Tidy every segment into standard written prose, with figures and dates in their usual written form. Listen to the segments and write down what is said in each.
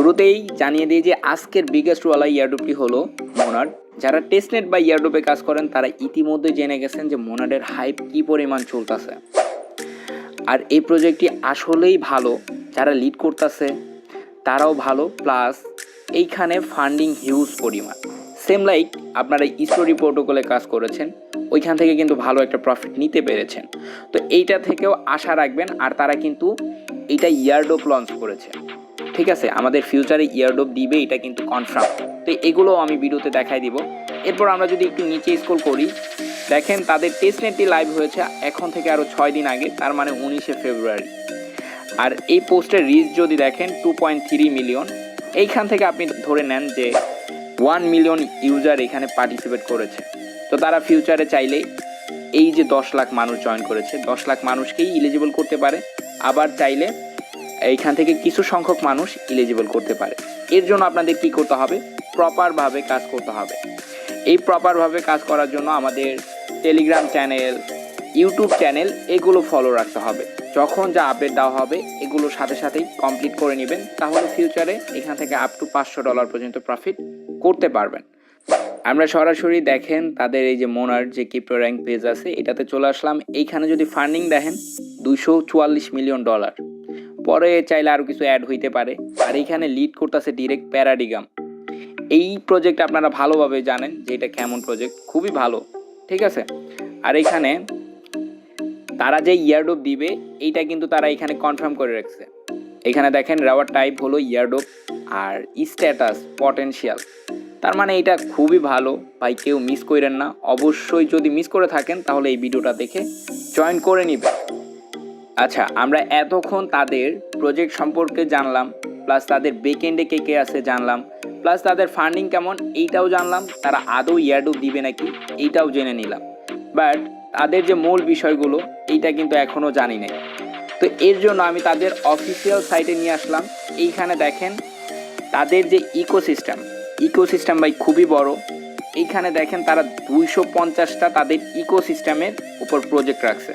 শুরুতেই জানিয়ে দিই যে আজকের বিগেস্ট ওয়ালা ইয়ারড্রপটি হলো মোনাড। যারা টেস্টনেট বা ইয়ারড্রপে কাজ করেন তারা ইতিমধ্যে জেনে গেছেন যে মোনাডের হাইপ কী পরিমাণ চলতেছে। আর এই প্রজেক্টটি আসলেই ভালো, যারা লিড করতেছে তারাও ভালো, প্লাস এইখানে ফান্ডিং হিউজ পরিমাণ। সেম লাইক আপনারা স্টোরি প্রোটোকলে কাজ করেছেন, ওইখান থেকে কিন্তু ভালো একটা প্রফিট নিতে পেরেছেন। তো এইটা থেকেও আশা রাখবেন। আর তারা কিন্তু এইটা ইয়ারড্রপ লঞ্চ করেছে, ঠিক আছে, আমাদের ফিউচারে ইয়ারড্রপ দিবে, এটা কিন্তু কনফার্ম। তো এগুলো আমি ভিডিওতে দেখাই দিব। এরপর আমরা যদি একটু নিচে স্ক্রল করি, দেখেন তাদের টেস্টনেটটি লাইভ হয়েছে এখন থেকে আরও 6 দিন আগে, তার মানে 19শে ফেব্রুয়ারি। আর এই পোস্টের রিচ যদি দেখেন 2.3 মিলিয়ন। এইখান থেকে আপনি ধরে নেন যে 1 মিলিয়ন ইউজার এখানে পার্টিসিপেট করেছে। তো তারা ফিউচারে চাইলে এই যে 10 লাখ মানুষ জয়েন করেছে, 10 লাখ মানুষকেই ইলিজিবল করতে পারে, আবার চাইলে এইখান থেকে কিছু সংখ্যক মানুষ ইলিজিবল করতে পারে। এর জন্য আপনাদের কি করতে হবে? প্রপারভাবে কাজ করতে হবে। এই প্রপারভাবে কাজ করার জন্য আমাদের টেলিগ্রাম চ্যানেল, ইউটিউব চ্যানেল এগুলো ফলো রাখতে হবে। যখন যা আপডেট দেওয়া হবে এগুলো সাথে সাথেই কমপ্লিট করে নেবেন, তাহলে ফিউচারে এখান থেকে আপ টু $500 পর্যন্ত প্রফিট করতে পারবেন। আমরা সরাসরি দেখেন তাদের এই যে মোনার যে ক্রিপ্টো র্যাঙ্ক পেজ আছে এটাতে চলে আসলাম। এইখানে যদি ফান্ডিং দেখেন $244 মিলিয়ন। পরে চাইলে আরও কিছু অ্যাড হইতে পারে। আর এইখানে লিড করতেছে ডিরেক্ট প্যারাডিগাম। এই প্রজেক্ট আপনারা ভালোভাবে জানেন যে এটা কেমন প্রজেক্ট, খুবই ভালো, ঠিক আছে। আর এখানে তারা যে ইয়ারড্রপ দিবে এইটা কিন্তু তারা এখানে কনফার্ম করে রাখছে। এখানে দেখেন রাওয়ার টাইপ হলো ইয়ারড্রপ আর স্ট্যাটাস পটেনশিয়াল। তার মানে এটা খুবই ভালো ভাই, কেউ মিস করেন না। অবশ্যই যদি মিস করে থাকেন তাহলে এই ভিডিওটা দেখে জয়েন করে নেবেন। আচ্ছা, আমরা এতক্ষণ তাদের প্রজেক্ট সম্পর্কে জানলাম, প্লাস তাদের বেকএন্ডে কে কে আছে জানলাম, প্লাস তাদের ফান্ডিং কেমন এইটাও জানলাম, তারা আদৌ ইয়ারড্রপ দিবে নাকি এইটাও জেনে নিলাম। বাট তাদের যে মূল বিষয়গুলো এইটা কিন্তু এখনও জানি না। তো এর জন্য আমি তাদের অফিসিয়াল সাইটে নিয়ে আসলাম। এইখানে দেখেন তাদের যে ইকোসিস্টেম ভাই খুবই বড়। এইখানে দেখেন তারা 250টা তাদের ইকোসিস্টেমের উপর প্রজেক্ট রাখছে।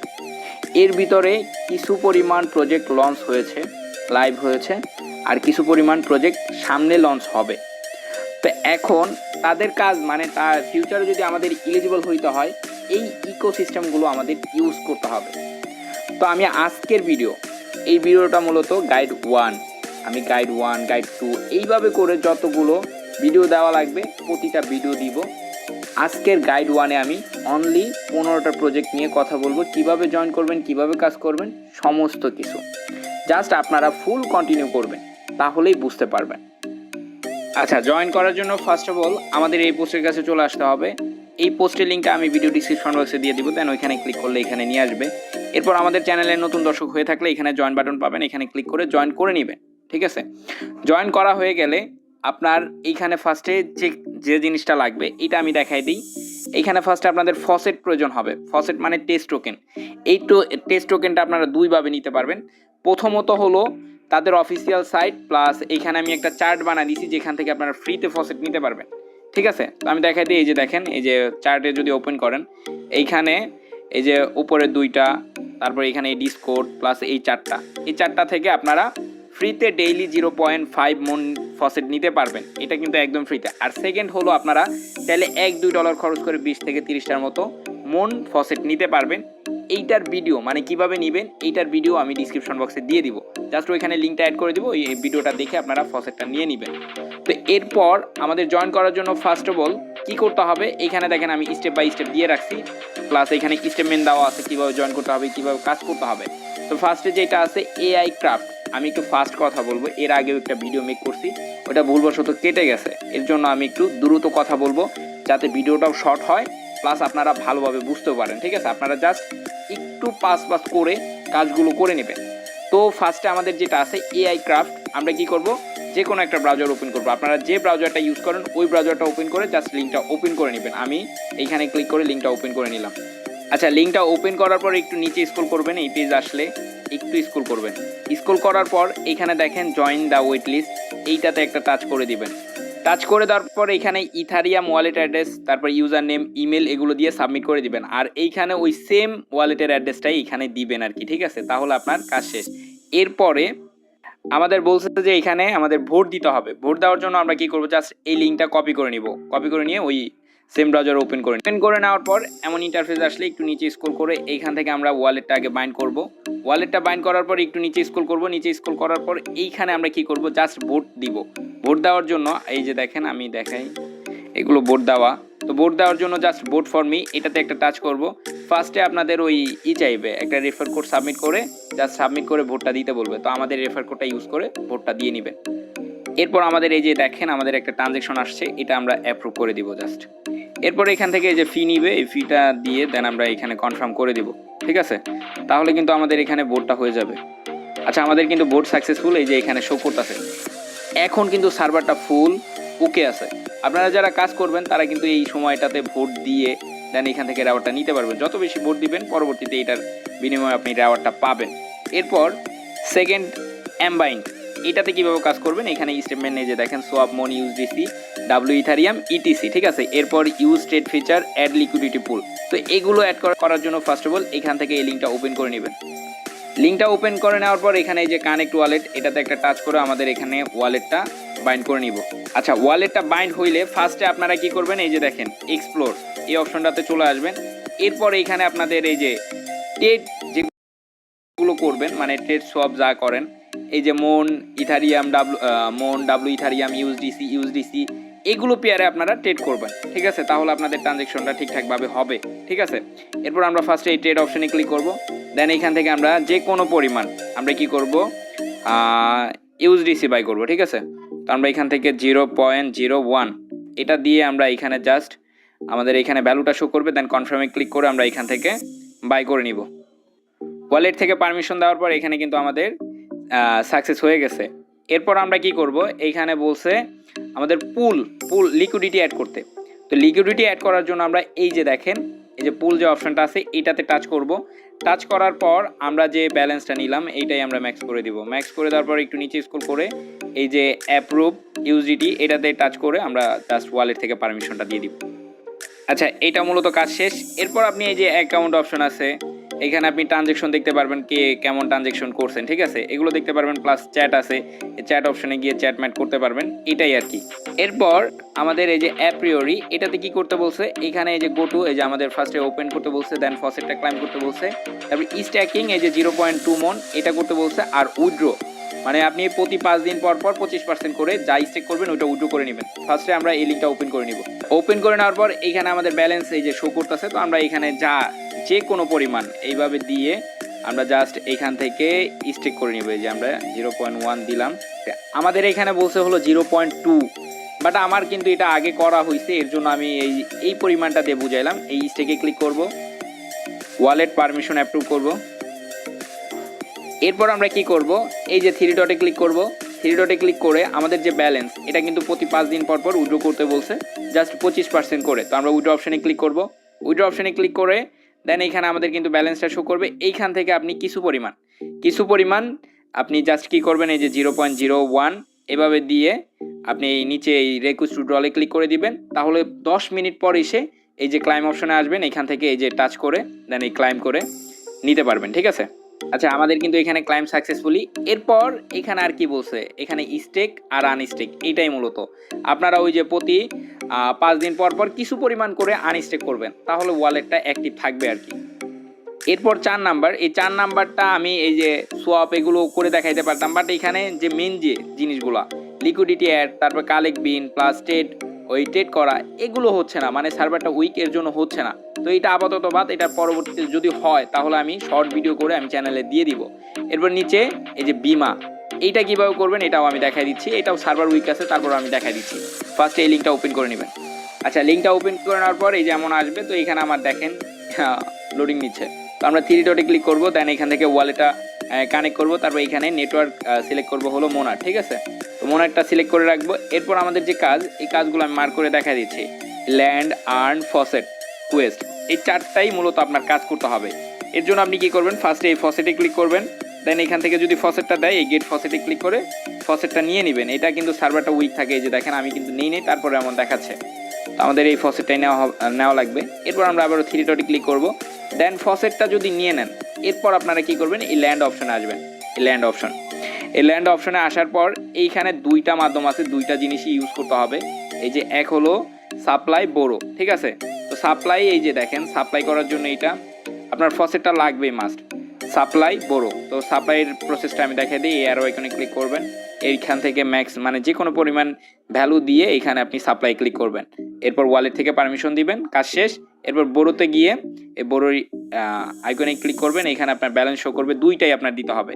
এর ভিতরে কিছু পরিমাণ প্রজেক্ট লঞ্চ হয়েছে, লাইভ হয়েছে, আর কিছু পরিমাণ প্রজেক্ট সামনে লঞ্চ হবে। তো এখন তাদের কাজ মানে তার ফিউচারে যদি আমাদের ইলিজিবল হইতে হয় এই ইকোসিস্টেমগুলো আমাদের ইউজ করতে হবে। তো আমি আজকের এই ভিডিওটা মূলত গাইড 1, আমি গাইড 1, গাইড 2 এইভাবে করে যতগুলো ভিডিও দেওয়া লাগবে প্রতিটা ভিডিও দিব। আজকের গাইড 1-এ আমি অনলি 15টা প্রজেক্ট নিয়ে কথা বলবো, কিভাবে জয়েন করবেন, কিভাবে কাজ করবেন, সমস্ত কিছু। জাস্ট আপনারা ফুল কন্টিনিউ করবেন, তাহলেই বুঝতে পারবেন। আচ্ছা, জয়েন করার জন্য ফার্স্ট অফ অল আমাদের এই পোস্টের কাছে চলে আসতে হবে। এই পোস্টের লিঙ্কটা আমি ভিডিও ডিসক্রিপশন বক্সে দিয়ে দিব, দেন ওইখানে ক্লিক করলে এখানে নিয়ে আসবে। এরপর আমাদের চ্যানেলের নতুন দর্শক হয়ে থাকলে এখানে জয়েন বাটন পাবেন, এখানে ক্লিক করে জয়েন করে নেবেন, ঠিক আছে। জয়েন করা হয়ে গেলে আপনার এইখানে ফার্স্টে যে জিনিসটা লাগবে এটা আমি দেখাই দিই। এইখানে ফার্স্টে আপনাদের ফসেট প্রয়োজন হবে। ফসেট মানে টেস্ট টোকেন। এই টেস্ট টোকেনটা আপনারা দুইভাবে নিতে পারবেন। প্রথমত হলো তাদের অফিসিয়াল সাইট, প্লাস এইখানে আমি একটা চার্ট বানিয়ে দিয়েছি যেখান থেকে আপনারা ফ্রিতে ফসেট নিতে পারবেন, ঠিক আছে। তো আমি দেখাই দিই, এই যে দেখেন, এই যে চার্টে যদি ওপেন করেন এইখানে এই যে উপরে 2টা, তারপর এখানে এই ডিসকোড প্লাস এই চারটা থেকে আপনারা ফ্রিতে ডেইলি 0.5 মন ফসেট নিতে পারবেন। এটা কিন্তু একদম ফ্রিতে। আর সেকেন্ড হলো আপনারা চাইলে $1-2 খরচ করে 20 থেকে 30টার মতো মন ফসেট নিতে পারবেন। এইটার ভিডিও মানে কিভাবে নেবেন এইটার ভিডিও আমি ডিসক্রিপশন বক্সে দিয়ে দিব, জাস্ট ওইখানে লিঙ্কটা অ্যাড করে দিব, এই ভিডিওটা দেখে আপনারা ফসেটটা নিয়ে নেবেন। তো এরপর আমাদের জয়েন করার জন্য ফার্স্ট অফ অল কী করতে হবে, এইখানে দেখেন আমি স্টেপ বাই স্টেপ দিয়ে রাখছি, প্লাস এখানে স্টেটমেন্ট দেওয়া আছে কীভাবে জয়েন করতে হবে, কীভাবে কাজ করতে হবে। তো ফার্স্টে যেটা আছে AI ক্রাফট, আমি একটু ফাস্ট কথা বলবো, এর আগেও একটা ভিডিও মেক করছি, ওটা ভুলবশত কেটে গেছে, এর জন্য আমি একটু দ্রুত কথা বলবো যাতে ভিডিওটাও শর্ট হয়, প্লাস আপনারা ভালোভাবে বুঝতেও পারেন, ঠিক আছে। আপনারা জাস্ট একটু পাস করে কাজগুলো করে নেবেন। তো ফার্স্টে আমাদের যেটা আছে AI ক্রাফট, আমরা কি করব, যে কোনো একটা ব্রাউজার ওপেন করবো। আপনারা যে ব্রাউজারটা ইউজ করেন ওই ব্রাউজারটা ওপেন করে জাস্ট লিঙ্কটা ওপেন করে নেবেন। আমি এইখানে ক্লিক করে লিঙ্কটা ওপেন করে নিলাম। আচ্ছা, লিঙ্কটা ওপেন করার পর একটু নিচে স্ক্রল করবেন, এই পেজ আসলে একটু স্ক্রল করবেন। স্ক্রল করার পর এখানে দেখেন জয়েন দ্য ওয়েট লিস্ট, এইটাতে একটা টাচ করে দিবেন। টাচ করে দেওয়ার পর এখানে ইথারিয়াম ওয়ালেট অ্যাড্রেস, তারপর ইউজার নেম, ইমেল এগুলো দিয়ে সাবমিট করে দিবেন। আর এইখানে ওই সেম ওয়ালেটের অ্যাড্রেসটাই এখানে দিবেন আর কি, ঠিক আছে। তাহলে আপনার কাজ শেষ। এরপরে আমাদের বলছে যে এখানে আমাদের ভোট দিতে হবে। ভোট দেওয়ার জন্য আমরা কি করব, জাস্ট এই লিঙ্কটা কপি করে নিব। কপি করে নিয়ে ওই সেম ব্রাউজার ওপেন করে নেওয়ার পর এমন ইন্টারফেস আসলে একটু নিচে স্ক্রল করে এইখান থেকে আমরা ওয়ালেটটা আগে বাইন্ড করব। ওয়ালেটটা বাইন্ড করার পর একটু নিচে স্ক্রল করব। নিচে স্ক্রল করার পর এইখানে আমরা কি করব, জাস্ট ভোট দিব। ভোট দেওয়ার জন্য এই যে দেখেন আমি দেখাই, এগুলো ভোট দেওয়া। তো ভোট দেওয়ার জন্য জাস্ট ভোট ফর মি এটাতে একটা টাচ করব। ফার্স্টে আপনাদের ওই চাইবে একটা রেফার কোড সাবমিট করে, জাস্ট সাবমিট করে ভোটটা দিতে বলবে। তো আমাদের রেফার কোডটা ইউজ করে ভোটটা দিয়ে নেবেন। এরপর আমাদের এই যে দেখেন আমাদের একটা ট্রানজ্যাকশন আসছে, এটা আমরা অ্যাপ্রুভ করে দিব জাস্ট। এরপর এখান থেকে এই যে ফি নিবে, এই ফিটা দিয়ে দেন আমরা এখানে কনফার্ম করে দিব। ঠিক আছে, তাহলে কিন্তু আমাদের এখানে ভোটটা হয়ে যাবে। আচ্ছা, আমাদের কিন্তু ভোট সাকসেসফুল এই যে এখানে শো করতেছে। এখন কিন্তু সার্ভারটা ফুল ওকে আছে। আপনারা যারা কাজ করবেন তারা কিন্তু এই সময়টাতে ভোট দিয়ে দেন এখান থেকে রেওয়ার্ডটা নিতে পারবেন। যত বেশি ভোট দিবেন পরবর্তীতে এটার বিনিময়ে আপনি রেওয়ার্ডটা পাবেন। এরপর সেকেন্ড এমবাইন্ড, এটাতে কীভাবে কাজ করবেন, এখানে স্টেটমেন্ট নিয়ে যে দেখেন swap money USDC W Ethereum ETC. ঠিক আছে, এরপর use trade feature add liquidity pool. তো এগুলো অ্যাড করার জন্য ফার্স্ট অফ অল এখান থেকে এই লিঙ্কটা ওপেন করে নেবেন। লিঙ্কটা ওপেন করে নেওয়ার পর এখানে এই যে কানেক্ট ওয়ালেট, এটাতে একটা টাচ করে আমাদের এখানে ওয়ালেটটা বাইন্ড করে নিব। আচ্ছা, ওয়ালেটটা বাইন্ড হইলে ফার্স্টে আপনারা কি করবেন, এই যে দেখেন এক্সপ্লোর এই অপশনটাতে চলে আসবেন। এরপর এখানে আপনাদের এই যে ট্রেড যেগুলো করবেন, মানে ট্রেড সোয়াপ যা করেন, এই যে মন ইথারিয়াম ডাব্লু ইথারিয়াম ইউএসডিসি এগুলো পেয়ারে আপনারা ট্রেড করবেন। ঠিক আছে, তাহলে আপনাদের ট্রানজ্যাকশনটা ঠিকঠাকভাবে হবে। ঠিক আছে, এরপর আমরা ফার্স্টে এই ট্রেড অপশনে ক্লিক করব। দেন এখান থেকে আমরা যে কোনো পরিমাণ আমরা কি করব, ইউএসডিসি বাই করব। ঠিক আছে, তো আমরা এখান থেকে 0.01 এটা দিয়ে আমরা এখানে জাস্ট আমাদের এখানে ভ্যালুটা শো করবে। দেন কনফার্মে ক্লিক করে আমরা এখান থেকে বাই করে নিব। ওয়ালেট থেকে পারমিশন দেওয়ার পর এখানে কিন্তু আমাদের সাকসেস হয়ে গেছে। এরপর আমরা কি করব, এইখানে বলছে আমাদের পুল লিকুইডিটি অ্যাড করতে। তো লিকুইডিটি অ্যাড করার জন্য আমরা এই যে দেখেন এই যে পুল যে অপশনটা আছে এইটাতে টাচ করব। টাচ করার পর আমরা যে ব্যালেন্সটা নিলাম এইটাই আমরা ম্যাক্স করে দিব। ম্যাক্স করে দেওয়ার পর একটু নিচে স্ক্রল করে এই যে অ্যাপ্রুভ ইউএসডিটি এটাতে টাচ করে আমরা জাস্ট ওয়ালেট থেকে পারমিশনটা দিয়ে দিব। আচ্ছা, এটা মূলত কাজ শেষ। এরপর আপনি এই যে অ্যাকাউন্ট অপশন আছে, এখানে আপনি ট্রানজ্যাকশন দেখতে পারবেন, কে কেমন ট্রানজ্যাকশন করছেন। ঠিক আছে, এগুলো দেখতে পারবেন। প্লাস চ্যাট আছে, চ্যাট অপশনে গিয়ে চ্যাট ম্যাট করতে পারবেন, এটাই আর কি। এরপর আমাদের এই যে অ্যাপ্রিওরি এটাতে কি করতে বলছে, এখানে এই যে গো টু এই যে আমাদের ফার্স্টে ওপেন করতে বলছে, দেন ফসেটটা ক্লাইম করতে বলছে। তারপর স্ট্যাকিং এই যে 0.2 মন এটা করতে বলছে। আর উইথড্র মানে আপনি প্রতি 5 দিন পর 25% করে যা স্টেক করবেন ওইটা উইথড্র করে নেবেন। ফার্স্টে আমরা এই লিঙ্কটা ওপেন করে নিব। ওপেন করে নেওয়ার পর এখানে আমাদের ব্যালেন্স এই যে শো করতেছে। তো আমরা এখানে যে কোনো পরিমাণ এইভাবে দিয়ে আমরা জাস্ট এইখান থেকে স্টেক করে নিব। এই যে আমরা 0.1 দিলাম, আমাদের এখানে বলছে হলো 0.2, বাট আমার কিন্তু এটা আগে করা হয়েছে, এর জন্য আমি এই পরিমাণটা দিয়ে বুঝাইলাম। এই স্টেকে ক্লিক করব, ওয়ালেট পারমিশন অ্যাপ্রুভ করব। এরপর আমরা কি করব, এই যে 3 ডটে ক্লিক করব। 3 ডটে ক্লিক করে আমাদের যে ব্যালেন্স এটা কিন্তু প্রতি 5 দিন পর পর উইথড্র করতে বলছে, জাস্ট 25% করে। তো আমরা উইথড্র অপশনে ক্লিক করব। উইথড্র অপশনে ক্লিক করে দেন এখানে আমাদের কিন্তু ব্যালেন্সটা শো করবে। এইখান থেকে আপনি কিছু পরিমাণ আপনি জাস্ট কি করবেন, এই যে 0.01 এভাবে দিয়ে আপনি এই নিচে এই রিকোয়েস্ট টু ড্রলে ক্লিক করে দিবেন। তাহলে 10 মিনিট পর এসে এই যে ক্লাইম অপশনে আসবেন, এখান থেকে এই যে টাচ করে দেন এই ক্লাইম করে নিতে পারবেন। ঠিক আছে, আচ্ছা আমাদের কিন্তু এখানে ক্লাইম সাকসেসফুলি। এরপর এখানে আর কি বলছে, এখানে স্টেক আর আনস্টেক এইটাই মূলত আপনারা ওই যে প্রতি 5 দিন পর পর কিছু পরিমাণ করে আনস্টেক করবেন, তাহলে ওয়ালেটটা অ্যাক্টিভ থাকবে আর কি। এরপর 4 নাম্বার, এই 4 নাম্বারটা আমি এই যে সোয়াপ এগুলো করে দেখাইতে পারতাম, বাট এখানে যে মেন যে জিনিসগুলো লিকুইডিটি অ্যাড, তারপর কালেক্ট বিন প্লাস ট্রেড করা এগুলো হচ্ছে না, মানে সার্ভারটা উইক এর জন্য হচ্ছে না। তো এটা আপাতত বাদ, এটা পরবর্তীতে যদি হয় তাহলে আমি শর্ট ভিডিও করে আমি চ্যানেলে দিয়ে দিব। এরপর নিচে এই যে বিমা এইটা কীভাবে করবেন এটাও আমি দেখাই দিচ্ছি। এটাও সার্ভার উইক আছে, তারপর আমি দেখাই দিচ্ছি। ফার্স্টে এই লিঙ্কটা ওপেন করে নেবেন। আচ্ছা, লিঙ্কটা ওপেন করে নেওয়ার পর এই যে এমন আসবে। তো এখানে আমার দেখেন লোডিং নিচ্ছে। তো আমরা 3 ডটে ক্লিক করবো, দেন এখান থেকে ওয়ালেটটা কানেক্ট করবো। তারপর এখানে নেটওয়ার্ক সিলেক্ট করবো হলো মোনার। ঠিক আছে, তো মোনারটা সিলেক্ট করে রাখবো। এরপর আমাদের যে কাজ, এই কাজগুলো আমি মার্ক করে দেখা দিচ্ছি। ল্যান্ড, আর্ন, ফসেট, কোয়েস্ট, এই 4টাই মূলত আপনার কাজ করতে হবে। এর জন্য আপনি কী করবেন, ফার্স্টে এই ফসেটে ক্লিক করবেন। দেন এখান থেকে যদি ফসেটটা দেয়, এই গেট ফসেটে ক্লিক করে ফসেটটা নিয়ে নেবেন। এটা কিন্তু সার্ভারটা উইক থাকে, এই যে দেখেন আমি কিন্তু নেই তারপরে এমন দেখাচ্ছে। তো আমাদের এই ফসেটটাই নেওয়া লাগবে। এরপর আমরা আবারও 3 ডটে ক্লিক করব। দেন ফসেটটা যদি নিয়ে নেন, এরপর আপনারা কি করবেন, এই ল্যান্ড অপশনে আসবেন। এই ল্যান্ড অপশন এই ল্যান্ড অপশনে আসার পর এইখানে দুইটা মাধ্যম আছে, দুইটা জিনিসই ইউজ করতে হবে। এই যে এক হলো সাপ্লাই, বোরো, ঠিক আছে। তো সাপ্লাই, এই যে দেখেন সাপ্লাই করার জন্য এইটা আপনার ফসেটটা লাগবেই মাস্ট, সাপ্লাই বোরো। তো সাপ্লাইয়ের প্রসেসটা আমি দেখাই দিই। এই অ্যারো আইকনে ক্লিক করবেন, এইখান থেকে ম্যাক্স মানে যে কোনো পরিমাণ ভ্যালু দিয়ে এইখানে আপনি সাপ্লাই ক্লিক করবেন। এরপর ওয়ালেট থেকে পারমিশন দিবেন, কাজ শেষ। এরপর বোরোতে গিয়ে এই বোরোর আইকনে ক্লিক করবেন, এখানে আপনার ব্যালেন্স শো করবে, দুইটাই আপনার দিতে হবে।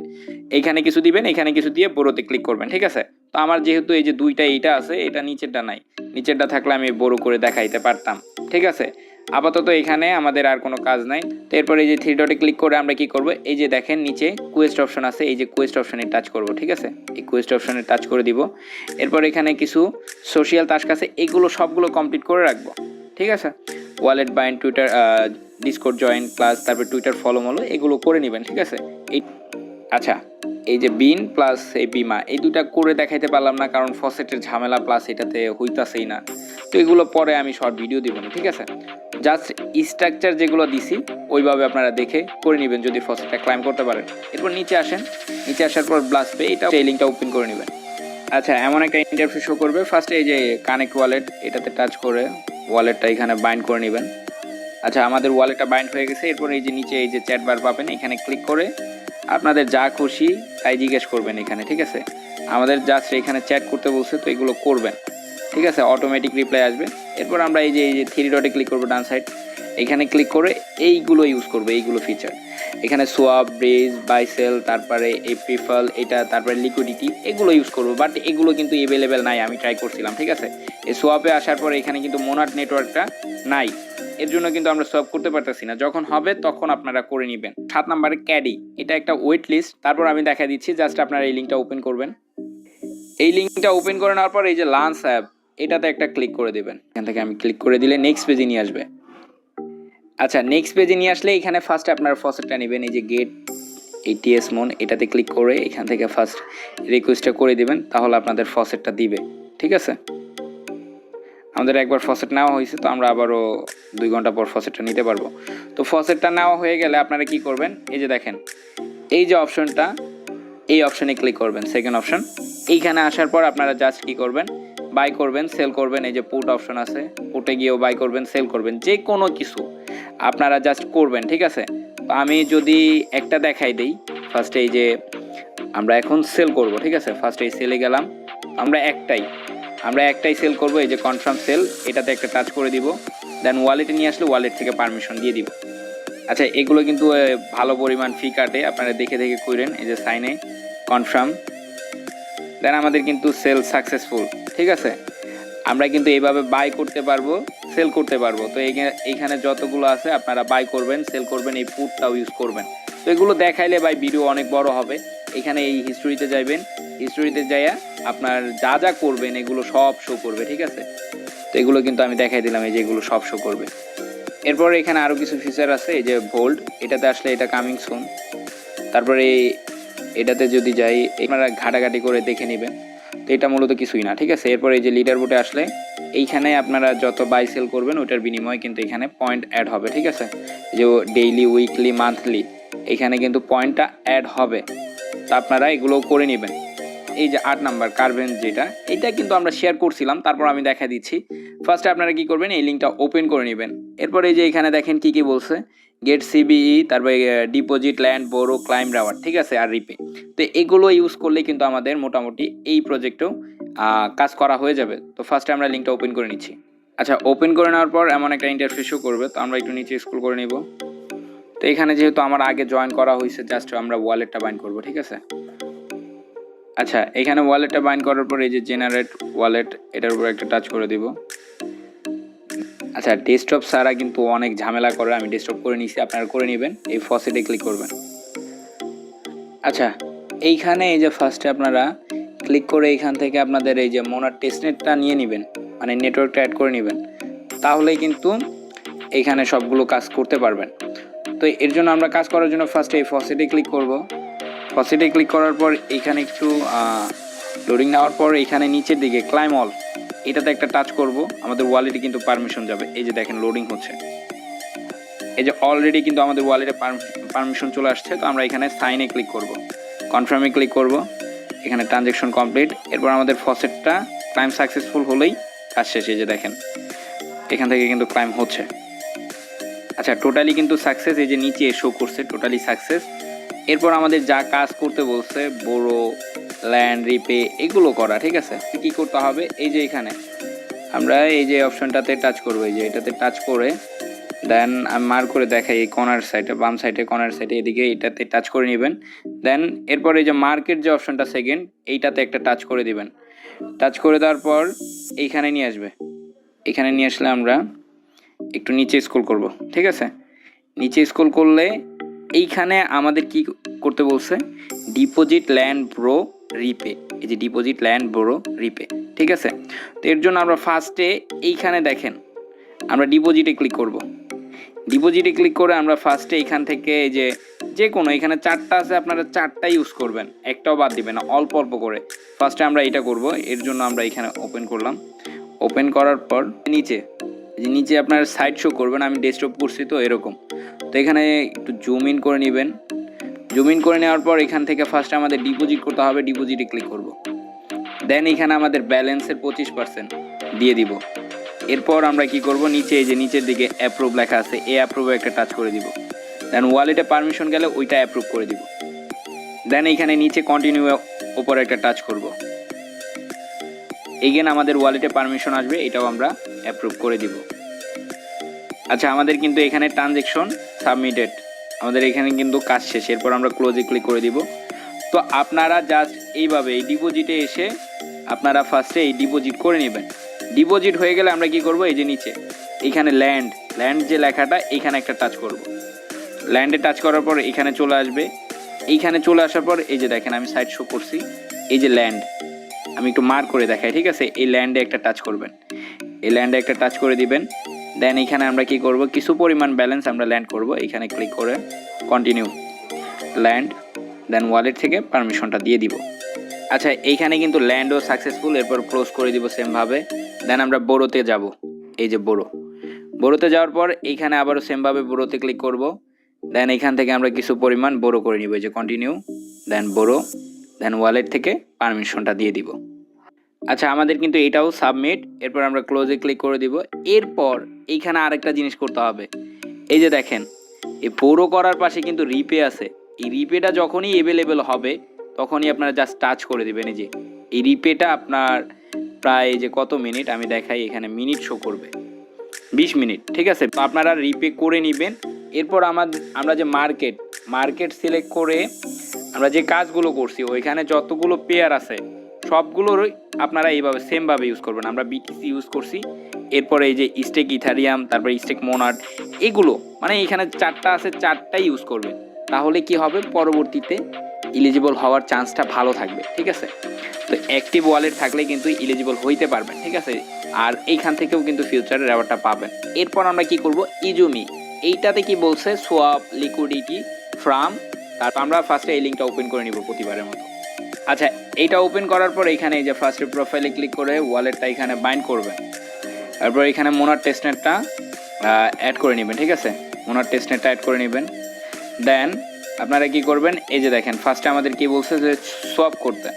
এইখানে কিছু দিবেন, এখানে কিছু দিয়ে বোরোতে ক্লিক করবেন, ঠিক আছে। তো আমার যেহেতু এই যে দুইটা এইটা আছে, এটা নিচেরটা নাই, নিচেরটা থাকলে আমি বোরো করে দেখাইতে পারতাম, ঠিক আছে। আপাতত এখানে আমাদের আর কোনো কাজ নাই। তো এরপর এই যে থ্রি ডটে ক্লিক করে আমরা কি করব, এই যে দেখেন নিচে কোয়েস্ট অপশন আছে, এই যে কোয়েস্ট অপশনে টাচ করব, ঠিক আছে। এই কোয়েস্ট অপশনে টাচ করে দিব। এরপর এখানে কিছু সোশিয়াল টাস্ক আছে, এগুলো সবগুলো কমপ্লিট করে রাখবো, ঠিক আছে। Wallet bind, Twitter Discord join, plus তারপর টুইটার ফলো মলো, এগুলো করে নেবেন, ঠিক আছে। এই আচ্ছা, এই যে বিন প্লাস এই বিমা, এই দুটা করে দেখাইতে পারলাম না, কারণ ফসেটের ঝামেলা, প্লাস এটাতে হইতাছেই না। তো এগুলো পরে আমি শর্ট ভিডিও দিব না, ঠিক আছে। জাস্ট স্ট্রাকচার যেগুলো দিছি ওইভাবে আপনারা দেখে করে নেবেন যদি ফসেটটা ক্লাইম করতে পারেন। এরপর নিচে আসেন, নিচে আসার পর ব্লাস পে, এটা এই লিঙ্কটা ওপেন করে নেবেন। আচ্ছা, এমন একটা ইন্টারফেস শো করবে। ফার্স্টে এই যে কানেক্ট ওয়ালেট, এটাতে টাচ করে ওয়ালেটটা এখানে বাইন্ড করে নেবেন। আচ্ছা, আমাদের ওয়ালেটটা বাইন্ড হয়ে গেছে। এরপর এই যে নিচে এই যে চ্যাট বার পাবেন, এখানে ক্লিক করে আপনাদের যা খুশি তাই জিজ্ঞেস করবেন এখানে, ঠিক আছে। আমাদের জাস্ট এখানে চ্যাট করতে বলছে, তো এগুলো করবেন, ঠিক আছে। অটোমেটিক রিপ্লাই আসবে। এরপর আমরা এই যে থ্রি ডটে ক্লিক করবো ডান সাইড, এখানে ক্লিক করে এইগুলো ইউজ করবো, এইগুলো ফিচার। এখানে সোয়াপ, ব্রিজ, বাইসেল, তারপরে এই প্রিফাল, এটা তারপরে লিকুইডিটি, এগুলো ইউজ করবো। বাট এগুলো কিন্তু অ্যাভেলেবেল নাই, আমি ট্রাই করছিলাম, ঠিক আছে। এই সোয়াপে আসার পরে এখানে কিন্তু মোনাট নেটওয়ার্কটা নাই, এর জন্য কিন্তু আমরা সোয়াপ করতে পারতেছি না। যখন হবে তখন আপনারা করে নেবেন। 7 নম্বরে ক্যাডি, এটা একটা ওয়েট লিস্ট। তারপর আমি দেখা দিচ্ছি, জাস্ট আপনারা এই লিঙ্কটা ওপেন করবেন। এই লিঙ্কটা ওপেন করে নেওয়ার পর এই যে লাঞ্চ অ্যাপ, এটাতে একটা ক্লিক করে দেবেন। এখান থেকে আমি ক্লিক করে দিলে নেক্সট পেজে নিয়ে আসবে। আচ্ছা, নেক্সট পেজে নিয়ে আসলে এখানে ফার্স্টে আপনার ফসেটটা নেবেন, এই যে গেট এটিএস মন, এটাতে ক্লিক করে এখান থেকে ফার্স্ট রিকোয়েস্টটা করে দিবেন, তাহলে আপনাদের ফসেটটা দিবে, ঠিক আছে। আমাদের একবার ফসেট নেওয়া হয়েছে, তো আমরা আবারও 2 ঘন্টা পর ফসেটটা নিতে পারবো। তো ফসেটটা নেওয়া হয়ে গেলে আপনারা কি করবেন, এই যে দেখেন এই যে অপশনটা, এই অপশনে ক্লিক করবেন, সেকেন্ড অপশন। এইখানে আসার পর আপনারা জাস্ট কি করবেন, বাই করবেন, সেল করবেন। এই যে পুট অপশন আছে, পুটে গিয়েও বাই করবেন, সেল করবেন, যে কোনো কিছু আপনারা জাস্ট করবেন, ঠিক আছে। তো আমি যদি একটা দেখাই দিই, ফার্স্টে এই যে আমরা এখন সেল করব, ঠিক আছে। ফার্স্টে এই সেলে গেলাম, আমরা একটাই সেল করব, এই যে কনফার্ম সেল, এটাতে একটা টাচ করে দিব। দেন ওয়ালেটে নিয়ে আসলে ওয়ালেট থেকে পারমিশন দিয়ে দিব। আচ্ছা, এগুলো কিন্তু ভালো পরিমাণ ফি কাটে, আপনারা দেখে দেখে করেন। এই যে সাইনে কনফার্ম, দেন আমাদের কিন্তু সেল সাকসেসফুল, ঠিক আছে। আমরা কিন্তু এইভাবে বাই করতে পারবো, সেল করতে পারবো। তো এইখানে যতগুলো আছে আপনারা বাই করবেন, সেল করবেন, এই পুটটাও ইউজ করবেন। তো এগুলো দেখাইলে ভাই ভিডিও অনেক বড় হবে। এখানে এই হিস্টোরিতে যাইবেন, হিস্টোরিতে যাইয়া আপনার যা যা করবেন এগুলো সব শো করবে, ঠিক আছে। তো এগুলো কিন্তু আমি দেখাই দিলাম, এই যে এগুলো সব শো করবে। এরপর এখানে আরও কিছু ফিচার আছে, এই যে ভোল্ট, এটাতে আসলে এটা কামিং সুন। তারপরে এটাতে যদি যাই, আপনারা ঘাটাঘাটি করে দেখে নেবেন। তো এটা মূলত কিছুই না, ঠিক আছে। এরপর এই যে লিডার বোর্ডে আসলে এইখানে আপনারা যত বাই সেল করবেন ওইটার বিনিময়ে কিন্তু এখানে পয়েন্ট অ্যাড হবে, ঠিক আছে। যে ডেইলি, উইকলি, মান্থলি, এখানে কিন্তু পয়েন্টটা অ্যাড হবে। তো আপনারা এগুলো করে নেবেন। এই যে 8 নাম্বার কার্ভেন, যেটা এটা কিন্তু আমরা শেয়ার করছিলাম, তারপর আমি দেখা দিচ্ছি। ফার্স্টে আপনারা কি করবেন, এই লিঙ্কটা ওপেন করে নেবেন। এরপর এই যে এখানে দেখেন কি কি বলছে, গেট সিবিই, তারপরে ডিপোজিট, ল্যান্ড, বোরো, ক্লাইম রাওয়ার, ঠিক আছে, আর রিপে। তো এগুলো ইউজ করলে কিন্তু আমাদের মোটামুটি এই প্রজেক্টেও কাজ করা হয়ে যাবে। তো ফার্স্টে আমরা লিঙ্কটা ওপেন করে নিচ্ছি। আচ্ছা, ওপেন করে নেওয়ার পর এমন একটা ইন্টারফেসও করবে, তো আমরা একটু নিচে স্ক্রল করে নিব। তো এখানে যেহেতু আমার আগে জয়েন করা হয়েছে, জাস্ট আমরা ওয়ালেটটা বাইন্ড করব, ঠিক আছে। আচ্ছা, এখানে ওয়ালেটটা বাইন্ড করার পর এই যে জেনারেট ওয়ালেট, এটার উপর একটা টাচ করে দিব। আচ্ছা, ডেস্কটপ ছাড়া কিন্তু অনেক ঝামেলা করে, আমি ডেস্কটপ করে নিছি, আপনারা করে নেবেন। এই ফসেটে ক্লিক করবেন। আচ্ছা, এইখানে এই যে ফার্স্টে আপনারা ক্লিক করে এইখান থেকে আপনাদের এই যে মোনার টেস্টনেটটা নিয়ে নেবেন, মানে নেটওয়ার্কটা অ্যাড করে নেবেন, তাহলেই কিন্তু এইখানে সবগুলো কাজ করতে পারবেন। তো এর জন্য আমরা কাজ করার জন্য ফার্স্টে এই ফসেটে ক্লিক করব। ফসেটে ক্লিক করার পর এখানে একটু লোডিং নেওয়ার পর এখানে নিচের দিকে ক্লাইম অল, এটাতে একটা টাচ করব। আমাদের ওয়ালেটে কিন্তু পারমিশন যাবে, এই যে দেখেন লোডিং হচ্ছে। এই যে অলরেডি কিন্তু আমাদের ওয়ালেটে পারমিশন চলে আসছে। তো আমরা এখানে সাইনে ক্লিক করব, কনফার্মে ক্লিক করব। এখানে ট্রানজ্যাকশন কমপ্লিট। এরপর আমাদের ফসেটটা ক্লাইম সাকসেসফুল হলেই কাজ শেষ। এই যে দেখেন এখান থেকে কিন্তু ক্লাইম হচ্ছে। আচ্ছা টোটালি কিন্তু সাকসেস, এই যে নিচে শো করছে টোটালি সাকসেস। এরপর আমাদের যা কাজ করতে বলছে বোরো, ল্যান্ড, রিপে এগুলো করা, ঠিক আছে। কি করতে হবে, এই যে এখানে আমরা এই যে অপশনটাতে টাচ করবো, এই যে এটাতে টাচ করে দেন আমি মার্ক করে দেখাই এই কর্নার সাইডে, বাম সাইডে কর্নার সাইডে এদিকে এটাতে টাচ করে নেবেন। দেন এরপর এই যে মার্কেট যে অপশনটা সেকেন্ড এইটাতে একটা টাচ করে দিবেন। টাচ করে দেওয়ার পর এইখানে নিয়ে আসবে। এখানে নিয়ে আসলে আমরা একটু নিচে স্ক্রল করব, ঠিক আছে। নিচে স্ক্রল করলে এইখানে আমাদের কি করতে বলছে, ডিপোজিট ল্যান্ড ব্রো রিপে, এই যে ডিপোজিট ল্যান্ড ব্রো রিপে, ঠিক আছে। তো এর জন্য আমরা ফার্স্টে এইখানে দেখেন আমরা ডিপোজিটে ক্লিক করব। ডিপোজিটে ক্লিক করে আমরা ফার্স্টে এইখান থেকে এই যে কোনো এখানে 4টা আছে, আপনারা 4টা ইউজ করবেন, একটাও বাদ দিবেন না, অল্প অল্প করে। ফার্স্টে আমরা এটা করব, এর জন্য আমরা এখানে ওপেন করলাম। ওপেন করার পর নিচে আপনার সাইড শো করবেন, আমি ডেস্কটপ করছি তো এরকম। তো এখানে একটু জুম ইন করে নেবেন। জুম ইন করে নেওয়ার পর এখান থেকে ফার্স্টে আমাদের ডিপোজিট করতে হবে, ডিপোজিটে ক্লিক করব। দেন এখানে আমাদের ব্যালেন্সের 25% দিয়ে দিব। এরপর আমরা কি করব, নিচে এই যে নিচের দিকে অ্যাপ্রুভ লেখা আছে, এই অ্যাপ্রুভে একটা টাচ করে দিব। দেন ওয়ালেটে পারমিশন গেলে ওইটা অ্যাপ্রুভ করে দিব। দেন এইখানে নিচে কন্টিনিউ ওপরে একটা টাচ করব। এগেন আমাদের ওয়ালেটে পারমিশন আসবে, এটাও আমরা অ্যাপ্রুভ করে দিব। আচ্ছা আমাদের কিন্তু এখানে ট্রানজ্যাকশন সাবমিটেড, আমাদের এখানে কিন্তু কাজ শেষ। এরপর আমরা ক্লোজে ক্লিক করে দিব। তো আপনারা জাস্ট এইভাবে এই ডিপোজিটে এসে আপনারা ফার্স্টে এই ডিপোজিট করে নেবেন। ডিপোজিট হয়ে গেলে আমরা কি করব, এই যে নিচে এইখানে ল্যান্ড যে লেখাটা এইখানে একটা টাচ করব। ল্যান্ডে টাচ করার পর এখানে চলে আসবে। এইখানে চলে আসার পর এই যে দেখেন আমি সাইড শো করছি, এই যে ল্যান্ড আমি একটু মার্ক করে দেখাই, ঠিক আছে। এই ল্যান্ডে একটা টাচ করবেন, এই ল্যান্ডে একটা টাচ করে দিবেন। দেন এখানে আমরা কি করব, কিছু পরিমাণ ব্যালেন্স আমরা ল্যান্ড করব। এখানে ক্লিক করে কন্টিনিউ ল্যান্ড, দেন ওয়ালেট থেকে পারমিশনটা দিয়ে দিব। আচ্ছা এইখানে কিন্তু ল্যান্ডও সাকসেসফুল। এরপর ক্লোজ করে দিব সেমভাবে। দেন আমরা বোরোতে যাব, এই যে বোরোতে যাওয়ার পর এইখানে আবারও সেমভাবে বোরোতে ক্লিক করব। দেন এখান থেকে আমরা কিছু পরিমাণ বোরো করে নিব, এই যে কন্টিনিউ, দেন বোরো, দেন ওয়ালেট থেকে পারমিশনটা দিয়ে দিব। আচ্ছা আমাদের কিন্তু এটাও সাবমিট। এরপর আমরা ক্লোজে ক্লিক করে দিব। এরপর এইখানে আরেকটা জিনিস করতে হবে, এই যে দেখেন এই বোরো করার পাশে কিন্তু রিপে আছে। এই রিপেটা যখনই অ্যাভেলেবেল হবে তখনই আপনারা জাস্ট টাচ করে দিবেন। এই যে এই রিপেটা আপনার প্রায় যে কত মিনিট আমি দেখাই, এখানে মিনিট শো করবে 20 মিনিট, ঠিক আছে। তো আপনারা রিপে করে নেবেন। এরপর আমরা যে মার্কেট সিলেক্ট করে আমরা যে কাজগুলো করছি ওইখানে যতগুলো পেয়ার আছে সবগুলোরই আপনারা এইভাবে সেমভাবে ইউজ করবেন। আমরা বিটিসি ইউজ করছি, এরপরে এই যে স্টেক ইথারিয়াম, তারপরে স্টেক মোনাড, এগুলো মানে এখানে 4টা আছে, 4টাই ইউজ করবেন। তাহলে কি হবে, পরবর্তীতে এলিজিবল হওয়ার চান্সটা ভালো থাকবে, ঠিক আছে। তো অ্যাক্টিভ ওয়ালেট থাকলে কিন্তু এলিজিবল হইতে পারবেন, ঠিক আছে। আর এইখান থেকেও কিন্তু ফিউচারের রেওয়ার্ডটা পাবেন। এরপর আমরা কি করব, ইজুমি, এইটাতে কি বলছে, সোয়াপ লিকুইডিটি ফ্রাম। তারপর আমরা ফার্স্টে এই লিঙ্কটা ওপেন করে নিব প্রতিবারের মতো। আচ্ছা এইটা ওপেন করার পর এখানে এই যে ফার্স্টে প্রোফাইলে ক্লিক করে ওয়ালেটটা এখানে বাইন্ড করবেন। তারপর এখানে মোনার টেস্টনেটটা অ্যাড করে নেবেন, ঠিক আছে। মোনার টেস্টনেটটা অ্যাড করে নেবেন। দেন আপনারা কি করবেন, এই যে দেখেন ফার্স্টে আমাদের কি বলছে যে সোয়াপ করতে।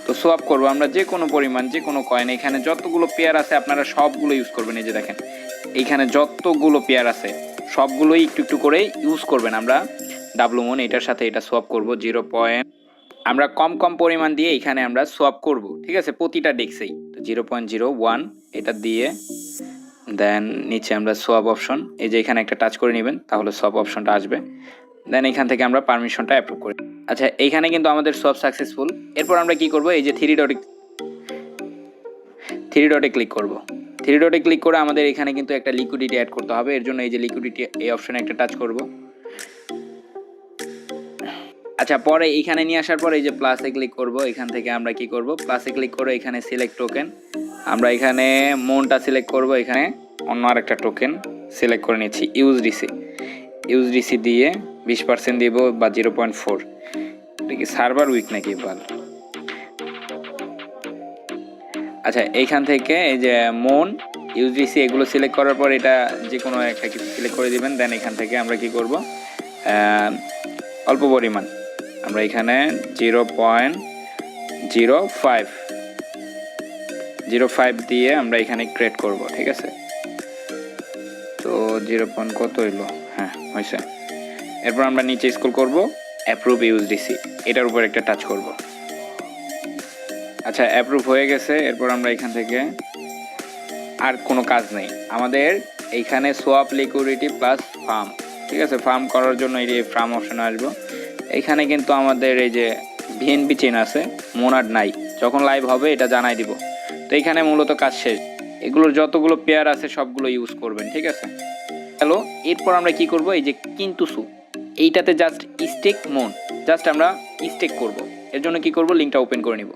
তো সোয়াপ করবো আমরা যে কোনো পরিমাণ, যে কোনো কয়েন। এখানে যতগুলো পেয়ার আছে আপনারা সবগুলো ইউজ করবেন। এই যে দেখেন এইখানে যতগুলো পেয়ার আছে সবগুলোই একটু একটু করে ইউজ করবেন। আমরা ডাব্লুমন এটার সাথে এটা সোয়াপ করব 0. আমরা কম পরিমাণ দিয়ে এখানে আমরা সোয়াপ করব, ঠিক আছে, প্রতিটা ডেক্সেই। তো 0.01 এটা দিয়ে দেন নিচে আমরা সোয়াপ অপশন, এই যে এখানে একটা টাচ করে নেবেন, তাহলে সোয়াপ অপশনটা আসবে। দেন এখান থেকে আমরা পারমিশনটা অ্যাপ্রুভ করি। আচ্ছা এইখানে কিন্তু আমাদের সোয়াপ সাকসেসফুল। এরপর আমরা কি করব, এই যে থ্রি ডটে ক্লিক করব। থ্রি ডটে ক্লিক করে আমাদের এখানে কিন্তু একটা লিকুইডিটি অ্যাড করতে হবে। এর জন্য এই যে লিকুইডিটি এই অপশনে একটা টাচ করব। আচ্ছা পরে এইখানে নিয়ে আসার পর এই যে প্লাসে ক্লিক করব। এখান থেকে আমরা কি করব, প্লাসে ক্লিক করে এখানে সিলেক্ট টোকেন, আমরা এখানে মনটা সিলেক্ট করব। এখানে অন্য আরেকটা টোকেন সিলেক্ট করে নিচ্ছি, ইউএসডিসি দিয়ে 20% দিব বা 0.4। এটা কি সার্ভার উইক নাকি বল। আচ্ছা এইখান থেকে এই যে মন ইউএসডিসি এগুলো সিলেক্ট করার পর এটা যে কোনো একটা কিছু সিলেক্ট করে দিবেন। দেন এখান থেকে আমরা কি করব, অল্প পরিমাণ আমরা এখানে 0.05 দিয়ে আমরা এখানে ক্রিয়েট করব, ঠিক আছে। তো 0 পয়েন্ট কত হইলো, হ্যাঁ হয়েছে। এরপর আমরা নিচে স্ক্রল করব, অ্যাপ্রুভ ইউএসডিসি, এটার উপর একটা টাচ করব। আচ্ছা, অ্যাপ্রুভ হয়ে গেছে। এরপর আমরা এখান থেকে আর কোনো কাজ নেই আমাদের, এইখানে সোয়াপ লিকুইডিটি প্লাস ফার্ম, ঠিক আছে। ফার্ম করার জন্য এই যে ফার্ম অপশনে আসবো। এইখানে কিন্তু আমাদের এই যে ভিএনপি চেন আছে, মোনাড নাই, যখন লাইভ হবে এটা জানাই দিব। তো এইখানে মূলত কাজ শেষ। এগুলোর যতগুলো পেয়ার আছে সবগুলো ইউজ করবেন, ঠিক আছে। হ্যালো, এরপর আমরা কি করব, এই যে কিন্তুসু এইটাতে জাস্ট স্টেক মন, জাস্ট আমরা স্টেক করব। এর জন্য কি করব, লিঙ্কটা ওপেন করে নিব।